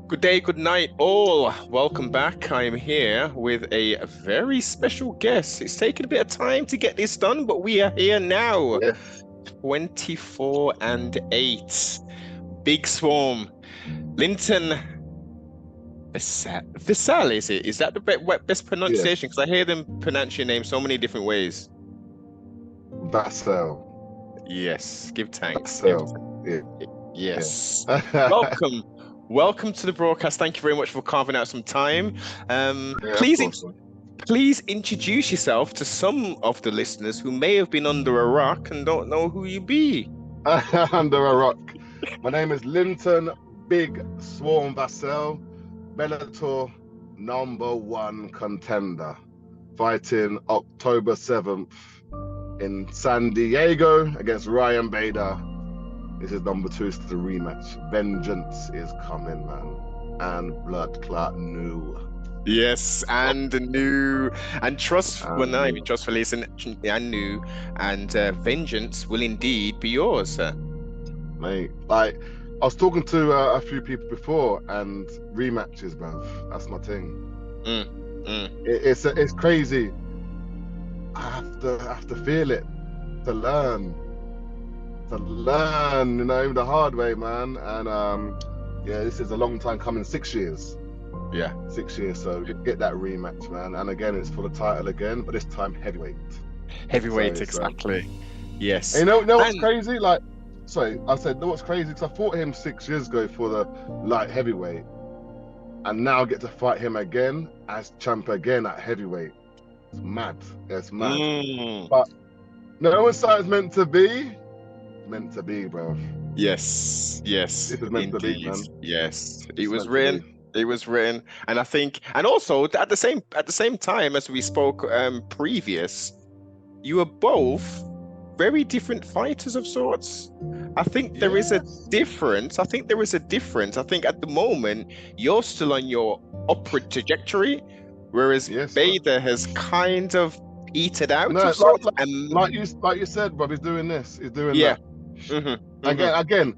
Good day, good night, all. Welcome back. I am here with a very special guest. It's taken a bit of time to get this done, but we are here now. Yes. 24 and 8. Big Swarm. Linton Vassell, is it? Is that the best pronunciation? Because I hear them pronounce your name so many different ways. Vassell. Yes, give thanks. Yes. Yeah. Welcome. Welcome to the broadcast. Thank you very much for carving out some time. Please introduce yourself to some of the listeners who may have been under a rock and don't know who you be. Under a rock. My name is Linton Big Swam Vassell, Bellator #1 contender, fighting October 7th in San Diego against Ryan Bader. This is #2, it's the rematch. Vengeance is coming, man. And blood clot new. Yes, and new. And trustfully, and new. And vengeance will indeed be yours, sir. Mate, like, I was talking to a few people before, and rematches, bruv. That's my thing. It's crazy. I have to feel it to learn, you know, the hard way, man. And yeah, this is a long time coming. 6 years. Yeah, 6 years. So get that rematch, man. And again, it's for the title again, but this time heavyweight. Heavyweight, exactly. Yes. And you know what's crazy? Like, sorry, I said, know what's crazy? Because I fought him 6 years ago for the light heavyweight, and now I get to fight him again as champ again at heavyweight. It's mad. It's mad. But no one said it's meant to be. Meant to be, bro. Yes. This is meant to be, man. Yes, it was written. It was written, and I think, and also at the same time as we spoke previous, you were both very different fighters of sorts. I think there is a difference. I think at the moment you're still on your upward trajectory, whereas Bader has kind of petered out. No, like you said, bro, he's doing this. He's doing that. Again,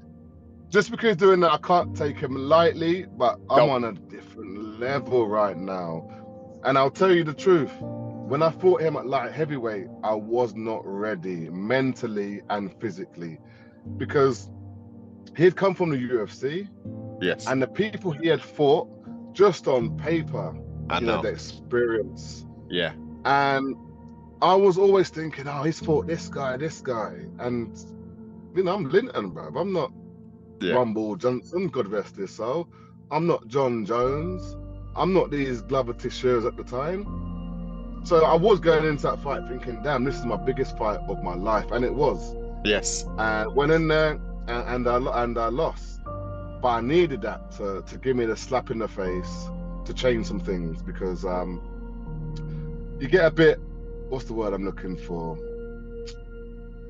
just because he's doing that, I can't take him lightly, but I'm on a different level right now. And I'll tell you the truth. When I fought him at light heavyweight, I was not ready mentally and physically, because he'd come from the UFC. Yes. And the people he had fought, just on paper, the experience. Yeah. And I was always thinking, oh, he's fought this guy. And, you know, I'm Linton, bro. I'm not Rumble Johnson, God rest his soul. I'm not John Jones. I'm not these Glover Teixeiras at the time. So I was going into that fight thinking, damn, this is my biggest fight of my life. And it was. Yes. Went in there and I lost. But I needed that to give me the slap in the face to change some things, because you get a bit, what's the word I'm looking for?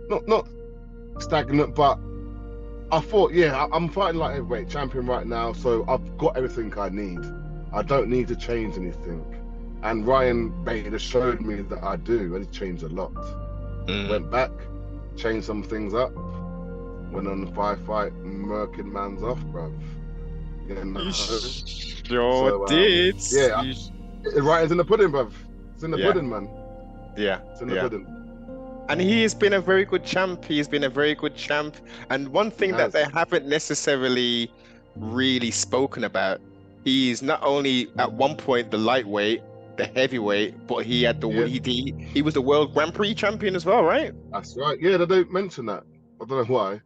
Not stagnant, but I thought, I'm fighting like heavyweight champion right now, so I've got everything I need. I don't need to change anything. And Ryan Bader showed me that I do, and he changed a lot. Went back, changed some things up, went on the 5-fight, murking man's off, bruv. You know? Sure did. Writing's in the pudding, bruv. It's in the pudding, man. Yeah. It's in the pudding. And he has been a very good champ. And one thing that they haven't necessarily really spoken about, he's not only at one point the lightweight, the heavyweight, but he had he was the World Grand Prix champion as well, right? That's right. Yeah, they don't mention that. I don't know why.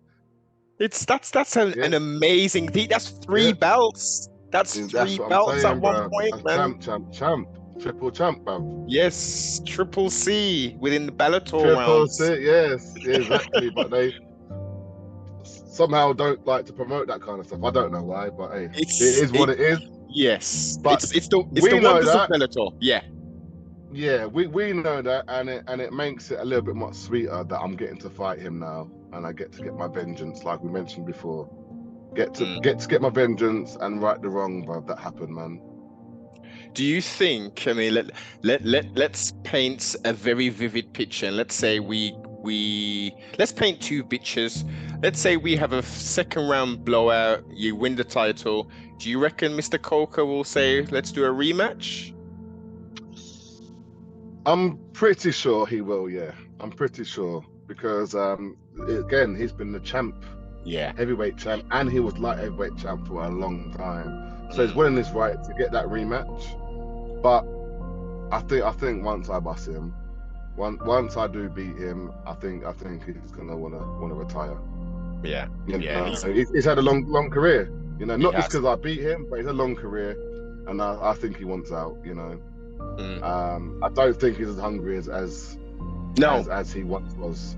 That's an amazing thing. That's 3 belts. That's 3 belts at one point, man. Champ. Triple champ, man. Yes, triple C within the Bellator rounds. Triple C, yes, exactly. But they somehow don't like to promote that kind of stuff. I don't know why, but hey, it is what it is. Yes, but it's the wonders of Bellator. Yeah, we know that, and it makes it a little bit much sweeter that I'm getting to fight him now, and I get to get my vengeance, like we mentioned before. Get to get my vengeance and right the wrong, bro, that happened, man. Do you think, I mean, let's paint a very vivid picture, and let's say we let's paint two pictures. Let's say we have a second round blowout, you win the title. Do you reckon Mr. Coker will say, let's do a rematch? I'm pretty sure he will, yeah. I'm pretty sure. Because, again, he's been the champ. Yeah. Heavyweight champ. And he was light heavyweight champ for a long time. So he's winning his right to get that rematch. But I think once I bust him, once I do beat him, I think he's gonna wanna retire. Yeah, you know? yeah. He's had a long career. You know, not just because I beat him, but he's a long career, and I think he wants out. You know, I don't think he's as hungry as he once was.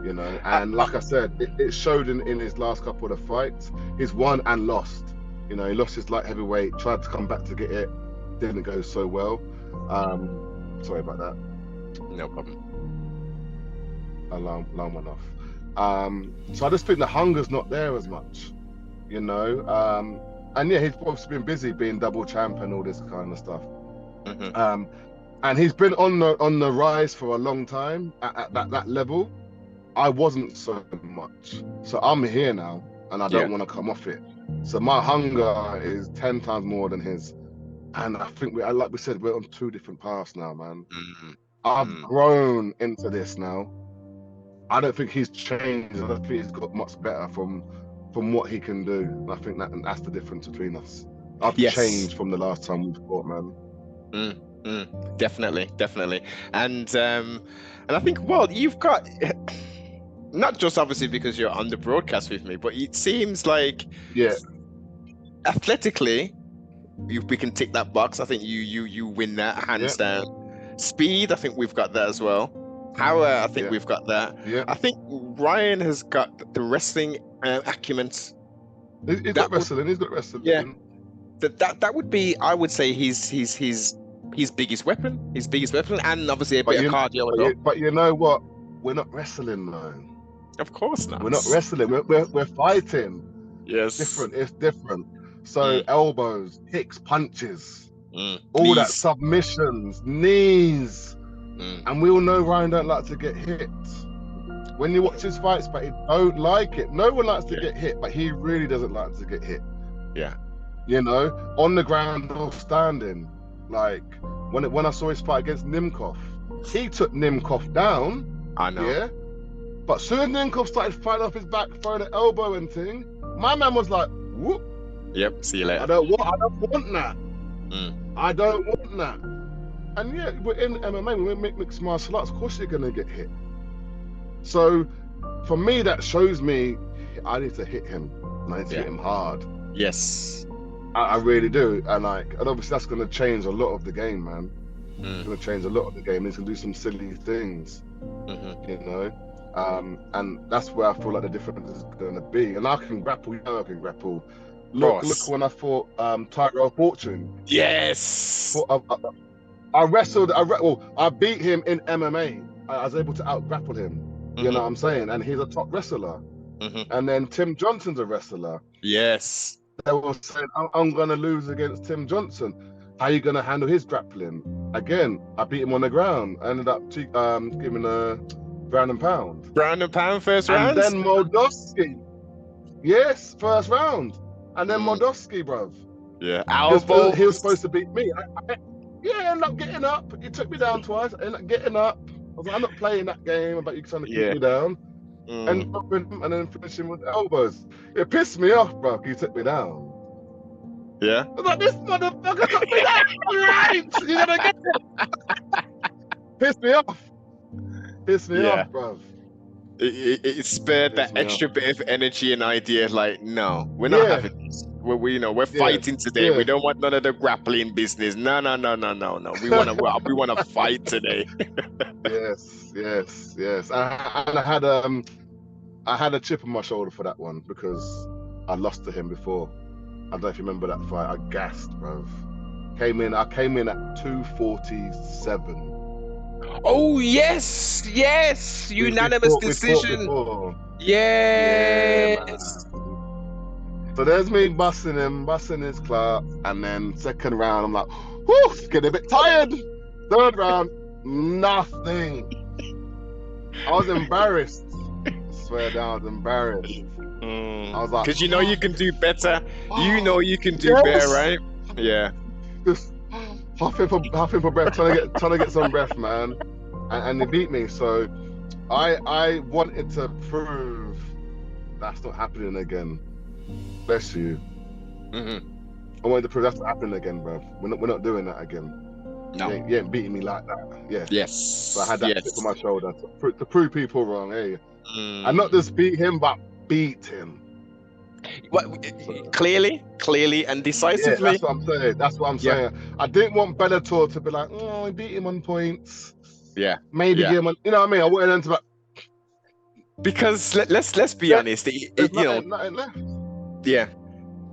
You know, and like I said, it showed in his last couple of fights. He's won and lost. You know, he lost his light heavyweight, tried to come back to get it, didn't go so well. Sorry about that. No problem. Alarm went off. So I just think the hunger's not there as much, you know. And yeah, he's obviously been busy being double champ and all this kind of stuff. And he's been on the rise for a long time at that level. I wasn't so much. So I'm here now, and I don't want to come off it. So my hunger is 10 times more than his. And I think like we said, we're on two different paths now, man. I've grown into this now. I don't think he's changed. I don't think he's got much better from what he can do. And I think that's the difference between us. I've changed from the last time we fought, man. Definitely. And I think, well, you've got not just obviously because you're on the broadcast with me, but it seems like athletically, we can tick that box. I think you win that hands down. Speed, I think we've got that as well. Power, I think we've got that. I think Ryan has got the wrestling acumen. He's got wrestling. Yeah, that would be, I would say, his biggest weapon. His biggest weapon, and obviously a bit of cardio. But you know what? We're not wrestling, man. Of course not. We're not wrestling. We're fighting. Yes. It's different. So elbows, kicks, punches, all that, submissions, knees. And we all know Ryan don't like to get hit. When you watch his fights, but he don't like it. No one likes to get hit, but he really doesn't like to get hit. Yeah. You know, on the ground or standing. Like when I saw his fight against Nimkov, he took Nimkov down. I know. Yeah. But soon as Nimkov started fighting off his back, throwing an elbow and thing, my man was like, whoop. Yep, see you later. I don't want that. I don't want that. And yeah, we're in MMA, we make mixed martial arts, of course you're gonna get hit. So for me, that shows me I need to hit him. And I need to hit him hard. Yes. I really do. And obviously that's gonna change a lot of the game, man. It's gonna change a lot of the game. He's gonna do some silly things. You know? And that's where I feel like the difference is gonna be. And I can grapple, you know I can grapple. Look when I fought Tyrell Fortune. Yes. I beat him in MMA. I was able to out grapple him. You know what I'm saying? And he's a top wrestler. And then Tim Johnson's a wrestler. Yes. They were saying, I'm going to lose against Tim Johnson. How are you going to handle his grappling? Again, I beat him on the ground. I ended up giving a ground and pound. Ground and pound first round? And then Moldovsky. Yes, first round. And then Moldovsky, bruv. Yeah. He was supposed to beat me. I ended up getting up. He took me down twice. I ended up getting up. I was like, I'm not playing that game about you trying to keep me down. And then finishing with elbows. It pissed me off, bro. He took me down. Yeah. I was like, this motherfucker took me down. Right. You're gonna get it. Pissed me off, bro. It spared that extra bit of energy and idea. Like, no, we're not having this. We're fighting today. We don't want none of the grappling business. No. We want to fight today. Yes. I had a chip on my shoulder for that one because I lost to him before. I don't know if you remember that fight. I gassed, bro. I came in at 247. Oh yes, unanimous decision. Yes. So there's me busting his class, and then second round I'm like, whew, getting a bit tired. Third round, nothing. I was embarrassed. I swear down, I was embarrassed. I was like, because you know you can do better. You know you can do yes! better, right? Yeah. Just huffing for breath, trying to get some breath, man. And they beat me. So I wanted to prove that's not happening again. Bless you. I wanted to prove that's not happening again, bro. We're not doing that again. No. You ain't beating me like that. Yeah. Yes. So I had that chip on my shoulder to prove people wrong. Hey, and not just beat him, but beat him. Clearly, and decisively. Yeah, that's what I'm saying. That's what I'm saying. I didn't want Bellator to be like, oh, I beat him on points. Yeah. Maybe give him on. You know what I mean? I wanted them to be like, because let's be honest. Nothing left. Yeah.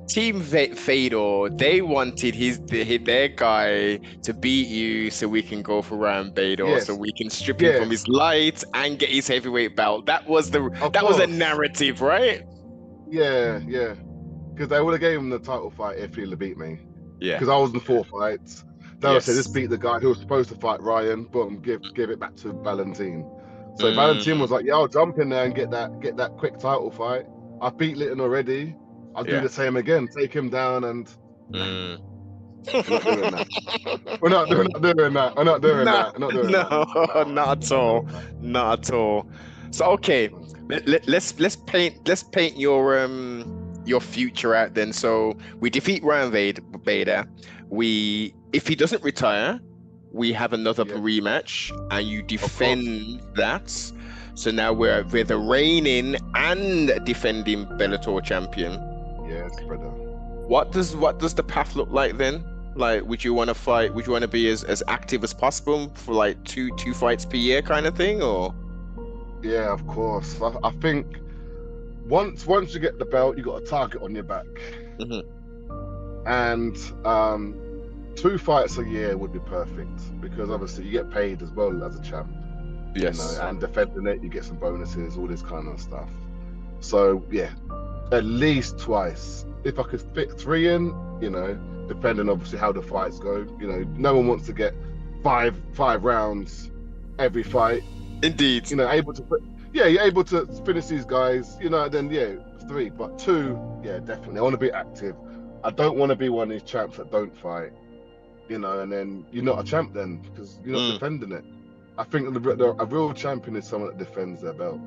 Team Fedor, they wanted their guy to beat you so we can go for Ryan Bader, so we can strip him from his light and get his heavyweight belt. That was a narrative, right? Yeah. Because they would have gave him the title fight if he'd have beat me. Yeah. Because I was in 4 fights. They would say, just beat the guy who was supposed to fight Ryan. Boom, give it back to Valentin. So Valentin was like, yeah, I'll jump in there and get that quick title fight. I beat Linton already. I'll do the same again. Take him down and. We're not doing that. We're not doing that. We're not doing that. No, not at all. So okay, let's paint your future out then. So we defeat Ryan Bader. If he doesn't retire, we have another rematch, and you defend that. So now we're the reigning and defending Bellator champion. Yes, brother. What does the path look like then? Like, would you want to fight? Would you want to be as active as possible for like two fights per year kind of thing, or? Yeah, of course. I think once you get the belt, you got a target on your back, and 2 fights a year would be perfect because obviously you get paid as well as a champ. Yes. You know, and defending it, you get some bonuses, all this kind of stuff. So yeah, at least twice. If I could fit 3 in, you know, depending obviously how the fights go. You know, no one wants to get five rounds every fight. Indeed. You know, you're able to finish these guys. You know, then 3, but 2, definitely. I want to be active. I don't want to be one of these champs that don't fight. You know, and then you're not a champ then because you're not defending it. I think a real champion is someone that defends their belt.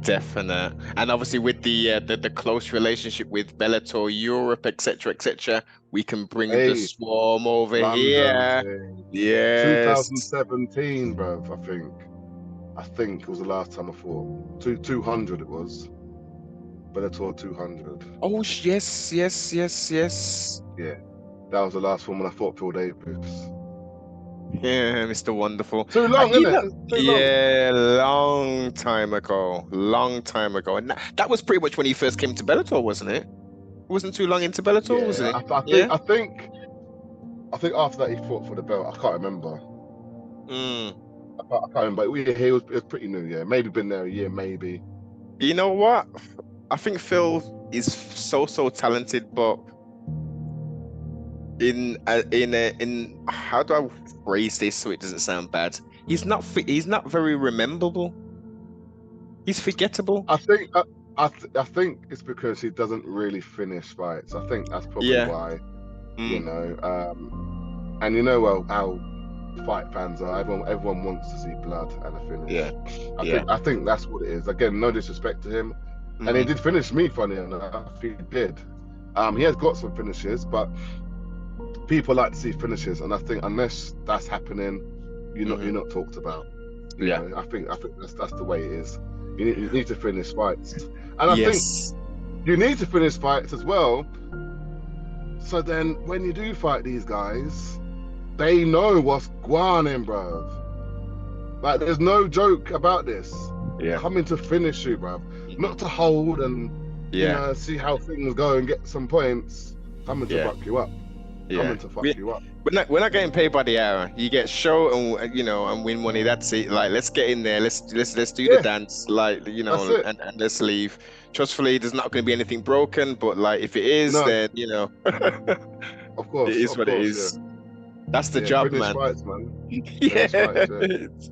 Definite. And obviously with the close relationship with Bellator Europe, etc., we can bring the Swarm over London, here. Yeah. 2017, bro. I think it was the last time I fought. 200 it was. Bellator 200. Oh yes. Yeah. That was the last one when I fought Phil Davis. Yeah, Mr. Wonderful. Too long, isn't it? Yeah, long time ago. And that was pretty much when he first came to Bellator, wasn't it? It wasn't too long into Bellator, was it? I think after that he fought for the belt. I can't remember. I can't remember. He was pretty new, yeah. Maybe been there a year, maybe. You know what? I think Phil is so talented, but in how do I phrase this so it doesn't sound bad? He's not very rememberable. He's forgettable. I think it's because he doesn't really finish fights. I think that's probably why. You know, and you know how fight fans are. Everyone wants to see blood and a finish. I think that's what it is. Again, no disrespect to him, and he did finish me. Funny enough, he did. He has got some finishes, but people like to see finishes, and I think unless that's happening, you're not talked about. You know, I think that's the way it is. You need to finish fights, and I think you need to finish fights as well. So then, when you do fight these guys, they know what's going on, bro. Like, there's no joke about this. Coming to finish you, bro. Not to hold and you know, see how things go and get some points. Coming to fuck you up. Coming to fuck you up. We're not getting paid by the hour. You get show and win money. That's it. Like, let's get in there. Let's do the dance. Like, you know, and let's leave. Trustfully, there's not going to be anything broken. But like, if it is, then you know, of course, it is what it is. That's the job, man. Fights, man.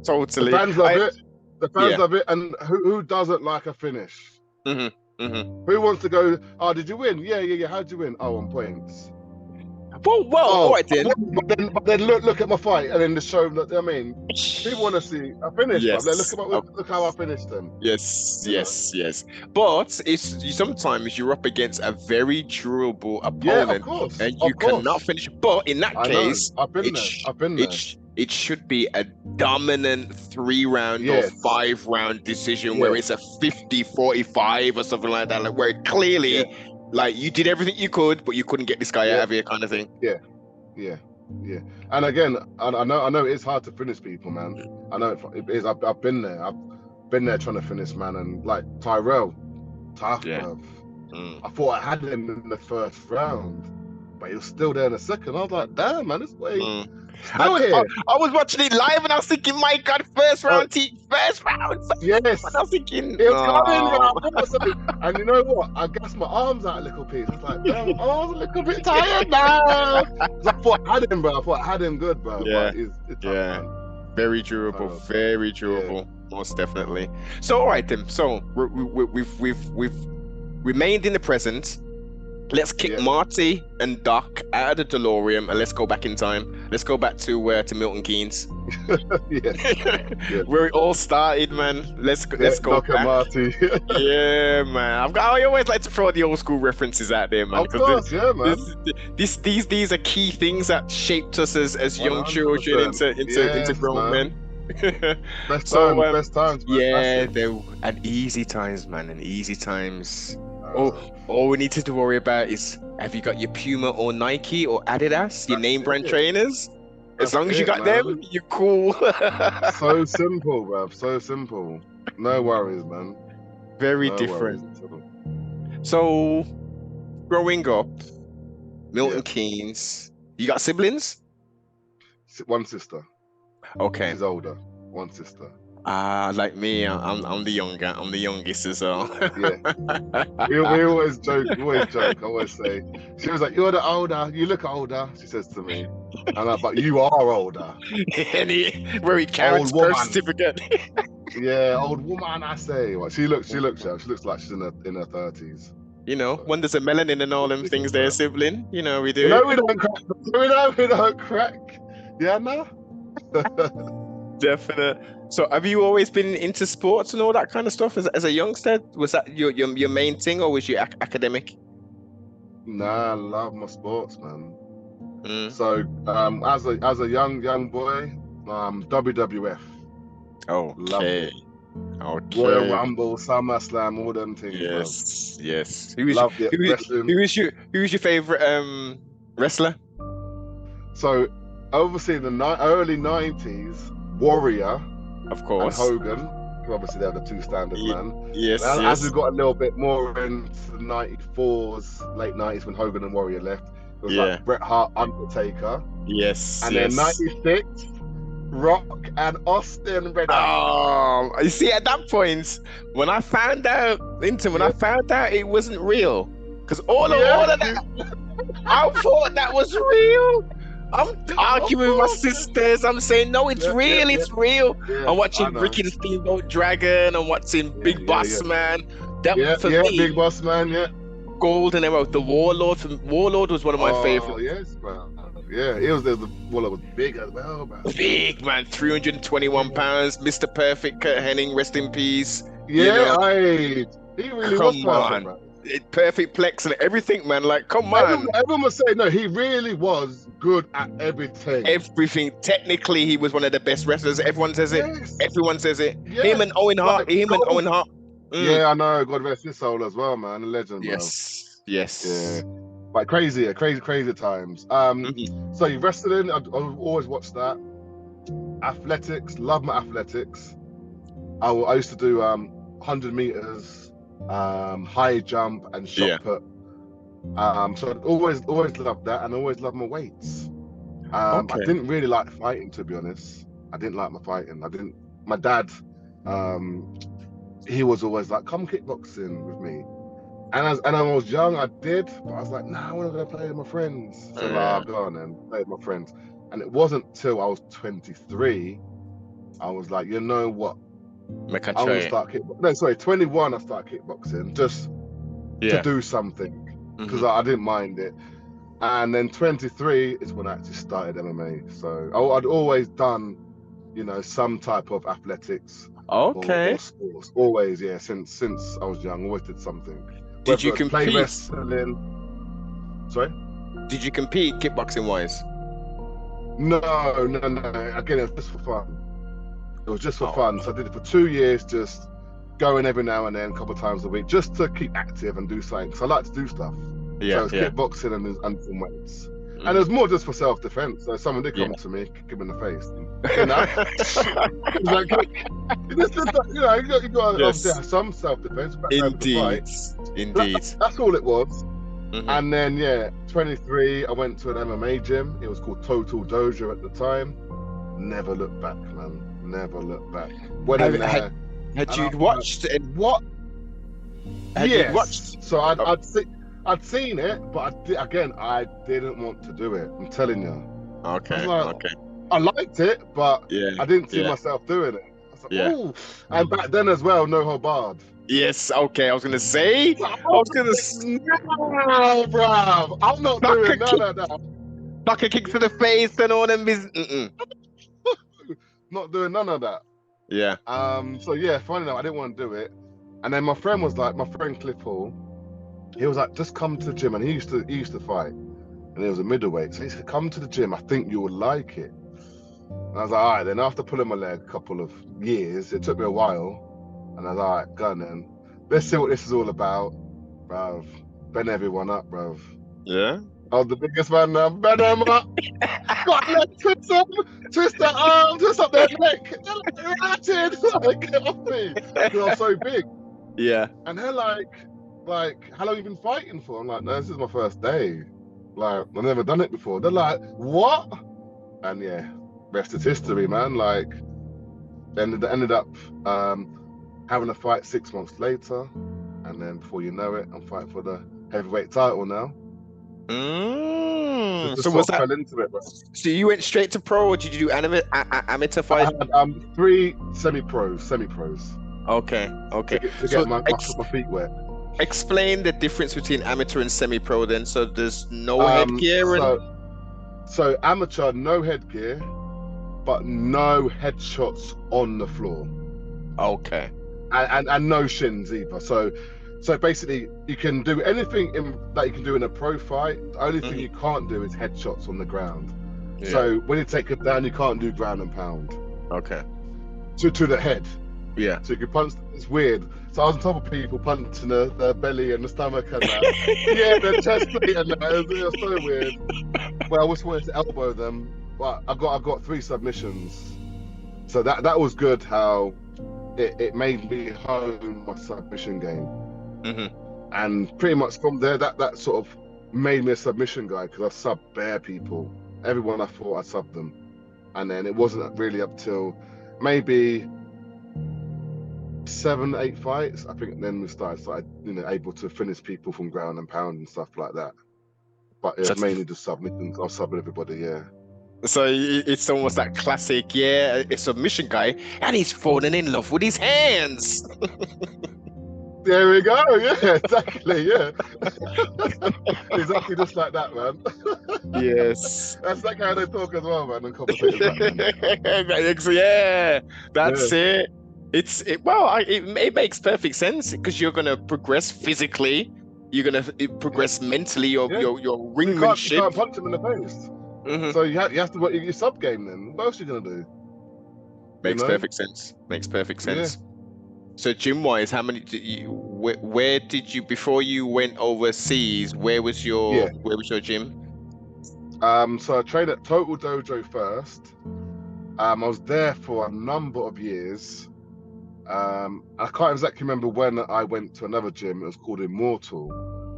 Totally. The fans love it. The fans Yeah. love it, and who doesn't like a finish? Who wants to go? Oh, did you win? Yeah. How'd you win? Oh, on points. Well, all right then. But then look at my fight, and then the show. I mean, people want to see a finish, Yes. but look how I finished them. Yes. You know? But sometimes you're up against a very durable opponent, Yeah, of course, and you cannot finish. But in that case, I've been there. It should be a dominant 3-round or 5-round decision where it's a 50-45 or something like that, like where clearly, like you did everything you could, but you couldn't get this guy out of here, kind of thing. Yeah. And again, I know it's hard to finish people, man. I know it is. I've been there. I've been there trying to finish, man. And like Tyrell, tough, bruv. I thought I had him in the first round, but he was still there in the second. I was like, damn, man, this way. Still here. I was watching it live and I was thinking, my God, first round. Yes. And I was thinking, it was coming, and you know what? I gassed my arms out a little piece. I was like, damn, I was a little bit tired now. I thought I had him, bro. I thought I had him good, bro. Yeah. But it's tough, man. Very durable, most definitely. So, all right then. So we've remained in the present. Let's kick Marty and Doc out of the DeLorean and let's go back in time. Let's go back to Milton Keynes. Where it all started, man. Let's go Doc back. And Marty. Yeah, man. I always like to throw the old school references out there, man. Of course, man. These are key things that shaped us as young 100%. Children into grown men. Best times. Yeah, and easy times, man. And easy times. All we need to worry about is, have you got your Puma or Nike or Adidas, your name brand trainers? As long as you got them, you're cool. So simple, bruv. So simple. No worries, man. Very different. So, growing up, Milton Keynes, you got siblings? One sister. Okay. She's older. One sister. Like me, I'm the younger. I'm the youngest as well. We always joke. I always say, she was like, "You're the older. You look older." She says to me, and but you are older. Where he carries birth certificate. Yeah, old woman. I say. Well, she looks. She looks like she's in her 30s. You know, when there's a melanin and all them things there, sibling. You know, we do. No, we don't crack. We don't crack. Yeah, no. Definite. So have you always been into sports and all that kind of stuff as a youngster? Was that your main thing, or was you academic? Nah, I love my sports, man. So as a young boy, WWF. Okay. Royal Rumble, SummerSlam, all them things. Yes. Who was your favorite wrestler? So obviously in the early 90s, Warrior, of course, and Hogan. Obviously they're the two standard man. As we got a little bit more into the 94s, late 90s when Hogan and Warrior left, it was like Bret Hart, Undertaker. And then 96, Rock and Austin. You see, at that point, when I found out it wasn't real, because all of that, I thought that was real. I'm arguing with my sisters. I'm saying, no, it's real. It's real. I'm watching Ricky the Steamboat Dragon. I'm watching Big Boss Man. That for me, Big Boss Man. Golden era. The Warlord. Warlord was one of my favorites. Yes, man. Yeah, it was the Warlord was big as well, man. Big man, 321 pounds. Mr. Perfect, Kurt Hennig, rest in peace. Yeah, he really was perfect, man. Perfect plex and everything, man. Like, come on. Everyone was saying, no, he really was good at everything. Everything. Technically, he was one of the best wrestlers. Everyone says it. Everyone says it. Yes. Him and Owen Hart. Yeah, I know. God rest his soul as well, man. A legend, Yes. Yeah. Like crazy times. So you wrestling, I've always watched that. Athletics, love my athletics. I used to do 100 meters. High jump and shot put. So I'd always loved that, and always loved my weights. I didn't really like fighting, to be honest. I didn't like my fighting. My dad, he was always like, "Come kickboxing with me." And I was young, I did, but I was like, "Nah, I want to go play with my friends." So go on and play with my friends. And it wasn't till I was 23, I was like, you know what? Make a I want to try. start kickboxing. No, sorry, 21 I started kickboxing just to do something because I didn't mind it. And then 23 is when I actually started MMA. So I'd always done, you know, some type of athletics Okay. or sports. Always, yeah. Since I was young, always did something. Did you Whether it was play compete? wrestling. Sorry? Did you compete kickboxing wise? No. Again, it was just for fun. It was just for fun. So I did it for 2 years, just going every now and then, a couple of times a week, just to keep active and do something. Because I like to do stuff. Yeah, So it's yeah. kickboxing and some weights. And it was more just for self-defense. So someone did come Yeah. to me, kick him in the face. You know, it's like, you know, you got to Yes. obviously have some self-defense. Indeed. That's all it was. Mhm. And then 23, I went to an MMA gym. It was called Total Dojo at the time. Never looked back, man. Never looked back. Went in there. Had you watched it? What? Had you Yes. watched? So I'd seen it, but I didn't want to do it. I'm telling you. Okay. Like, I liked it, but Yeah. I didn't see myself doing it. I was like, ooh. And back then as well, no hold barred. Yes. Okay. I was gonna say. No, bruv. I'm not doing none of that. Knock a kick to the face and all them Not doing none of that. Yeah. So funny enough, I didn't want to do it. And then my friend Cliff Hall, he was like, just come to the gym. And he used to fight. And he was a middleweight. So he said, come to the gym. I think you would like it. And I was like, all right. Then after pulling my leg a couple of years, it took me a while. And I was like, all right, go on then. Let's see what this is all about, bruv. Bend everyone up, bruv. Yeah. I was the biggest man now. Bend them up. Got leg, twist them, twist the arm, twist up their neck. They're ratted. Like, get off me. Because I was so big. Yeah. And they're like, how long have you been fighting for? I'm like, no, this is my first day. Like, I've never done it before. They're like, what? And rest is history, man. Like, ended up having a fight 6 months later. And then before you know it, I'm fighting for the heavyweight title now. So was that? Fell into it, bro. So you went straight to pro, or did you do amateur fight? I had 3 semi-pros. Okay. To get my feet wet. Explain the difference between amateur and semi-pro then. So there's no headgear So amateur, no headgear, but no headshots on the floor. Okay. And no shins either. So basically, you can do anything that you can do in a pro fight. The only thing you can't do is headshots on the ground. Yeah. So when you take it down, you can't do ground and pound. Okay. To the head. Yeah. So you can punch. It's weird. So I was on top of people punching the belly and the stomach and that. The chest plate and that. It was so weird. Well, I just wanted to elbow them, but I got 3 submissions. So that was good. How it made me hone my submission game. And pretty much from there, that sort of made me a submission guy because I subbed bare people. Everyone I fought, I subbed them. And then it wasn't really up till maybe 7, 8 fights. I think then we started able to finish people from ground and pound and stuff like that. But it was mainly just submissions. I was subbing everybody, So it's almost that classic, a submission guy, and he's falling in love with his hands. There we go. Yeah, exactly. Yeah, exactly, just like that, man. Yes, that's that how they talk as well, man. And commentators like that's it. It makes perfect sense because you're gonna progress physically, you're gonna progress mentally. Your ringmanship. You can't punch him in the face. So you have to work your sub game. Then what else are you gonna do? Makes perfect sense. Yeah. So gym wise, how many where did you before you went overseas? Where was your gym? So I trained at Total Dojo first. I was there for a number of years. I can't exactly remember when I went to another gym. It was called Immortal,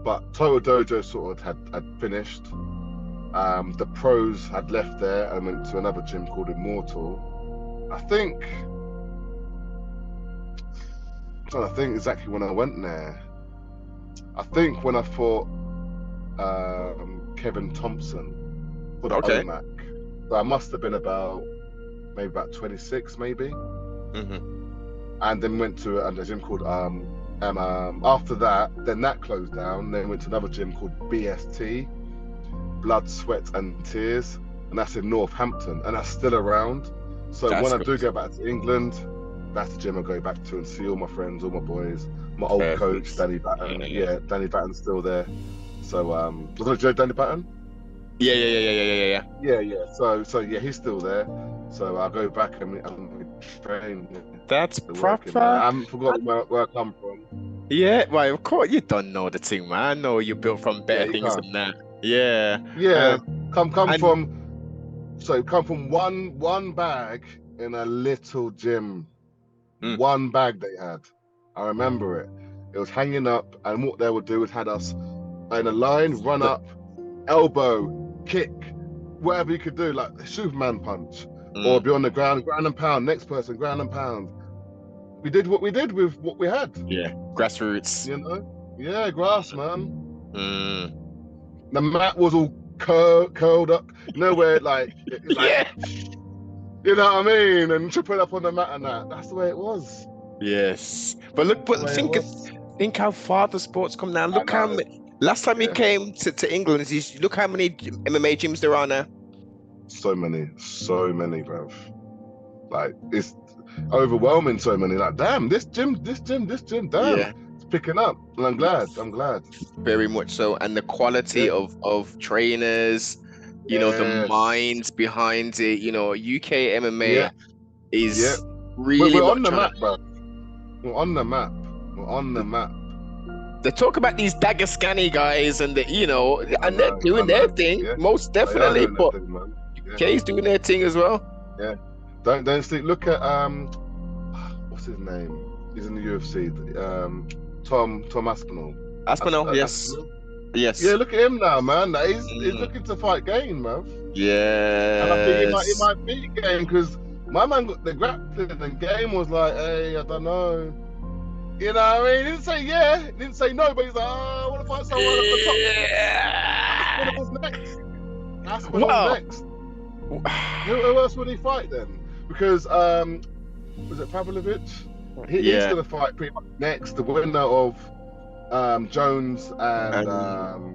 but Total Dojo sort of had finished. The pros had left there and went to another gym called Immortal. I'm trying to think exactly when I went there. I think when I fought Kevin Thompson for the OMAC. So I must have been about 26, maybe. and then went to a gym called after that, then that closed down. Then went to another gym called BST, Blood, Sweat and Tears, and that's in Northampton, and that's still around. So That's when I good. do go back to England, that's the gym I go back to and see all my friends, all my boys, my old Perfect. coach Danny Batten. Yeah. Yeah, Danny Batten's still there. So was it Joe Danny Batten? Yeah. Yeah. So yeah, he's still there. So I go back and we train. That's The proper. working, man. I haven't forgotten where I come from. Yeah, well, of course you don't know the thing, man. I know you're built from better Yeah, you things can't. than that. Yeah. Yeah, come and- from one bag in a little gym. Mm. One bag they had. I remember it. It was hanging up, and what they would do is had us in a line, run up, elbow, kick, whatever you could do, like Superman punch, or be on the ground and pound. Next person, ground and pound. We did what we did with what we had. Yeah, grassroots. You know? Yeah, grass, man. Mm. The mat was all curled up. You know where Yeah. You know what I mean? And to put up on the mat and that. That's the way it was. Yes, but look, but think how far the sport's come now. Look how last time you came to England, look how many MMA gyms there are now. So many, bruv. Like it's overwhelming. So many. Like damn, this gym. Damn, Yeah. it's picking up. And I'm glad. Very much so, and the quality of trainers. You know, the minds behind it. You know, UK MMA is really. We're on the map, bro. We're on the map. They talk about these Dagestani guys, and and they're doing their thing, most definitely. But UK's doing their thing as well. Yeah. Don't sleep. Look at what's his name? He's in the UFC. Tom Aspinall. Aspinall, yes. Yes. Yeah, look at him now, man. He's looking to fight Game, man. Yeah. And I think he might beat Game because my man got the grappling and Game was like, hey, I don't know. You know what I mean? He didn't say yeah, he didn't say no, but he's like, oh, I want to fight someone at the top. Yeah. Aspinall was next. Aspinall was next. Who else would he fight then? Because was it Pavlovich? He's gonna fight pretty much next. The winner of Jones and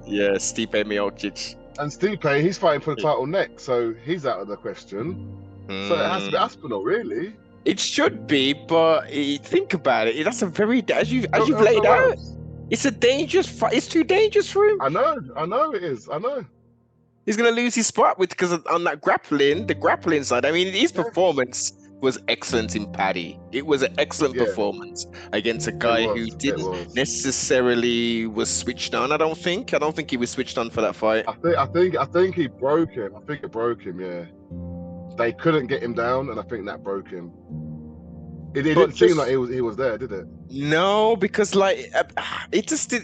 Stipe Miocic. And Stipe, he's fighting for the title next, so he's out of the question. So it has to be Aspinall, really. It should be, but think about it. That's a very as you've laid out. It's a dangerous fight. It's too dangerous for him. I know it is. I know. He's gonna lose his spot because on that the grappling side. I mean, his performance was excellent in Paddy. It was an excellent performance against a guy who didn't necessarily was switched on. I don't think he was switched on for that fight. I think he broke him. I think it broke him. Yeah, they couldn't get him down, and I think that broke him. It didn't seem like he was there, did it? No, because it just did.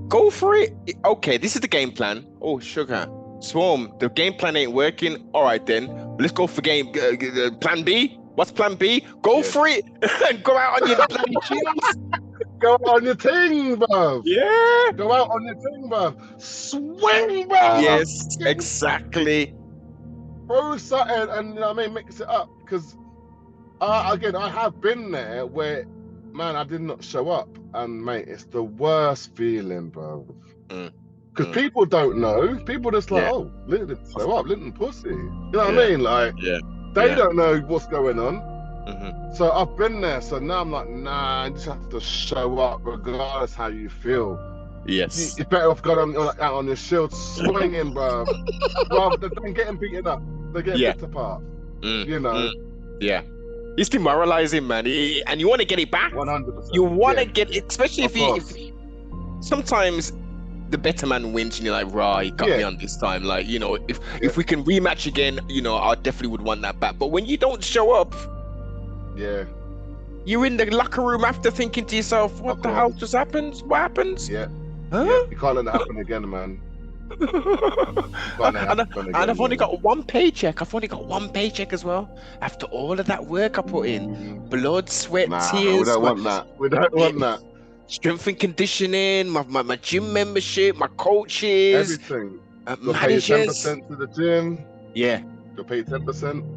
Go for it. Okay, this is the game plan. Oh, sugar. Swarm, the game plan ain't working. All right, then let's go for plan B. What's plan B? Go for it. Go out on your bloody shields. Go out on your ting, bruv. Yeah. Go out on your ting, bruv. Swing, bruv. Yes, exactly. Throw something and you know what I mean, mix it up. Because again, I have been there where, man, I did not show up, and mate, it's the worst feeling, bruv. Because people don't know. People just like, oh, Linton didn't show up. Linton pussy. You know what I mean? Like, they don't know what's going on. So I've been there. So now I'm like, nah, you just have to show up regardless how you feel. Yes. You're better off going out on your shield swinging, bro. Rather than getting beaten up. They're getting picked apart. You know? Yeah. It's demoralizing, man. And you want to get it back. 100%. You want to get it, especially if sometimes the better man wins and you're like, rah, he got me on this time. Like, you know, if we can rematch again, you know, I definitely would want that back. But when you don't show up, you're in the locker room after thinking to yourself, what the hell just happened? What happens? Yeah. Huh? Yeah. You can't let that happen again, man. And I've only got one paycheck. I've only got one paycheck as well. After all of that work I put in, blood, sweat, tears. We don't want that. We don't want that. Strength and conditioning, my gym membership, my coaches, everything. Managers. Pay 10% to the gym. Yeah. You'll pay 10%.